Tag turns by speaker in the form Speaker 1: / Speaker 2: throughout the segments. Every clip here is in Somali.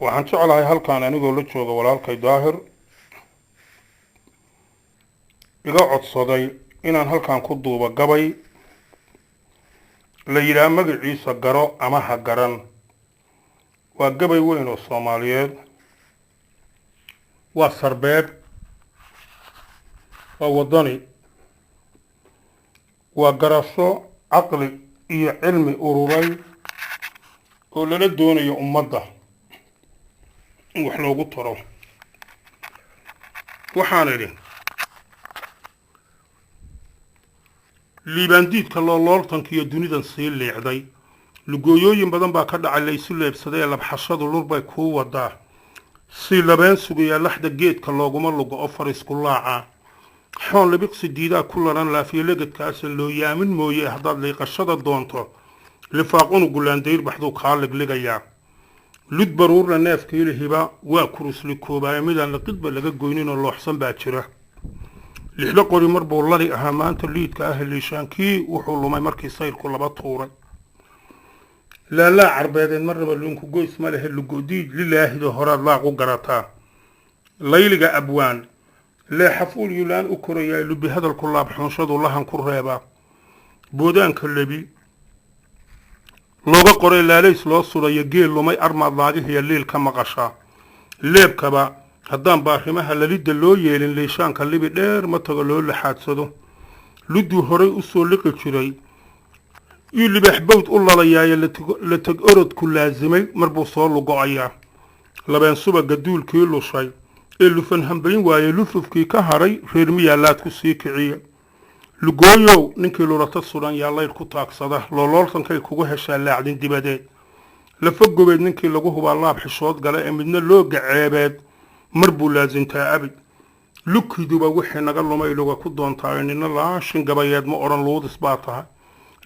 Speaker 1: waxaan jeclahay halkaan anigoo la jooga walaalkay daahir iga codsaday inaan halkaan ku duuba gabay la yiraahdo magaciisa garo ama ha garan waa gabay weyn oo Soomaaliyeed waa sarbeeb waa wadani waa garasho aqli iyo cilmi ururay oo lala doonayo ummadda wax loogu taro waxaan idin liibaandiidka looltanka iyo dunidan sii leexday lugooyooyin badan baa ka dhacay la isu leebsaday labxashadu lurbay ku wadaa si labeen sugaya laxda geedka looguma lugo oo farisku laaca xoon labiqsi diidaa ku laran laafiye lagadkaas loo yaamin mooye haddaad liiqashada doonto lifaaqunu gulaandayr baxdu kaa ligligaya lud baruurna neefkii lahiba waa kurusli koobay midaan la qidba laga goynin oo looxsan baa jira lixda qori mar buu lari ahaa maanta liidka ah liishaankii wuxuu lumay markii sayrku laba tuuray la carbeedeen marnaba lunku goys ma lehe lugoodiid lilaahi horaad laaqu garataa layliga abwaan lee xafuul yulaan u koraya lubi hadalku laab xunshadu lahan ku reeba boodaanka lebi looga qoray laalays loo surayo geel lumay armaad laadihiya liil ka maqasha leebkaba haddaan baarimaha lalidda loo yeelin leeshaanka libi dheer ma tago loo laxaadsado luduu horay u soo liqi jiray ii libax bawd u lalayaaye la tag orodku laasimay marbuu soo lugo'ayaa labeen subaga duulkii lushay ee lufan hambayn waaye lufufkii ka haray reer miyaalaad ku sii kiciye lugooyow ninkii lulata sudan yaa layr ku taagsada looltankay kugu heshaa laacdin dibadeed lafa gobeed ninkii lagu hubaa laab xishood gale ee midna loo gaceebeed mar buu laasintaa abid lukiduba wixii naga lumay luga ku doontaa nina laashin gabayeed ma odhan luudis baa tahay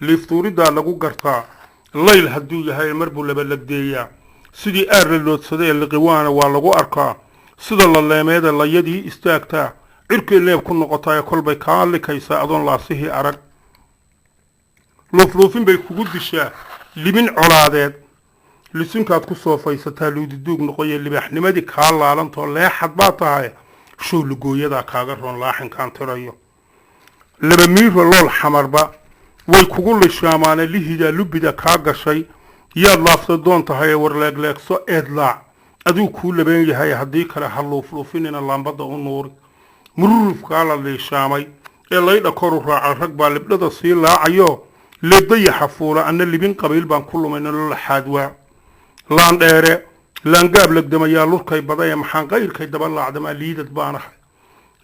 Speaker 1: liiftuuridaa lagu gartaa layl hadduu yahay mar buu labalagdeeyaa sidii aar la loodsaday ee liqiwaana waa lagu arkaa sida la leemeeda layadii istaagtaa cirkii leeb ku noqotaa ee kolbay kaa likaysaa adoon laasihii arag luufluufin bay kugu dishaa libin colaadeed lisinkaad ku soo faysataa luudiduug noqoye libaaxnimadii kaa laalantoo leexad baa tahay show lugooyadaa kaaga roon laaxinkaan tirayo laba miiro lool xamarba way kugu lishaamaane lihidaa lubida kaa gashay yaad laafta doon tahay ee warleegleegso eedlaac aduu kuu labeen yahay haddii kale ha luufluufinina laambadda u nuuri mururufkaa la liishaamay ee laydha koru raaca rag baa libdhada sii laacayo leedaya xafuula anna libin qabiil baan ku lumayna lola xaadwaa laan dheere laangaab legdamayaa lurkay badaya maxaan qayrkay daba laacdamaa liidad baanahay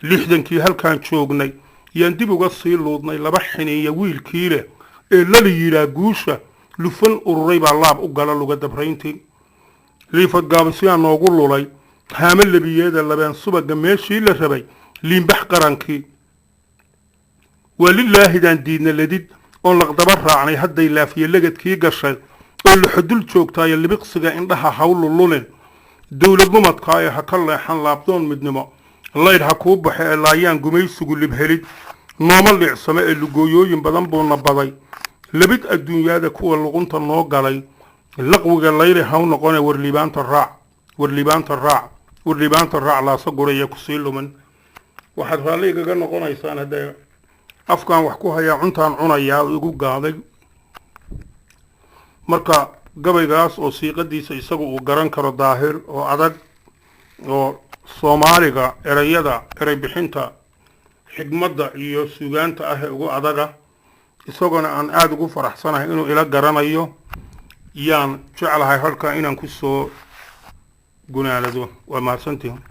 Speaker 1: lixdankii halkaan joognay yaan dib uga sii luudnay laba xiniiya wiilkii leh ee lala yidhaa guusha lufan ururay baa laab u gala luga dabrayntii liifad gaabisyaa noogu lulay haama lebiyeeda labeen subaga meeshii la rabay liimbax qarankii waa lilaahidaan diidna ladid oon laqdaba raacnay hadday laafiye lagadkii gashay oo laxudul joogtaayo libiqsiga indhaha hawlululin dowlad lumadkaa ee ha ka leexan laabdoon midnimo laydh ha kuu baxe ee laayaan gumaysigu libhelid nooma liicsame ee lugooyooyin badan buuna baday labid adduunyaada kuwa luqunta noo galay laqwiga layri haw noqone warliibaanta raac laasa guraya kusii lumin waxaad raalli igaga noqonaysaan haddee afkaan wax ku hayaa cuntaan cunayaa oo igu gaaday marka gabaygaas oo siiqadiisa isagu uu garan karo daahir oo adag oo Soomaaliga erey bixinta xigmadda iyo suugaanta ah ee ugu adaga isaguna aan aad ugu faraxsanahay inuu ila garanayo yaan jeclahay halka inaan ku soo gunaanado waa mahadsantihiin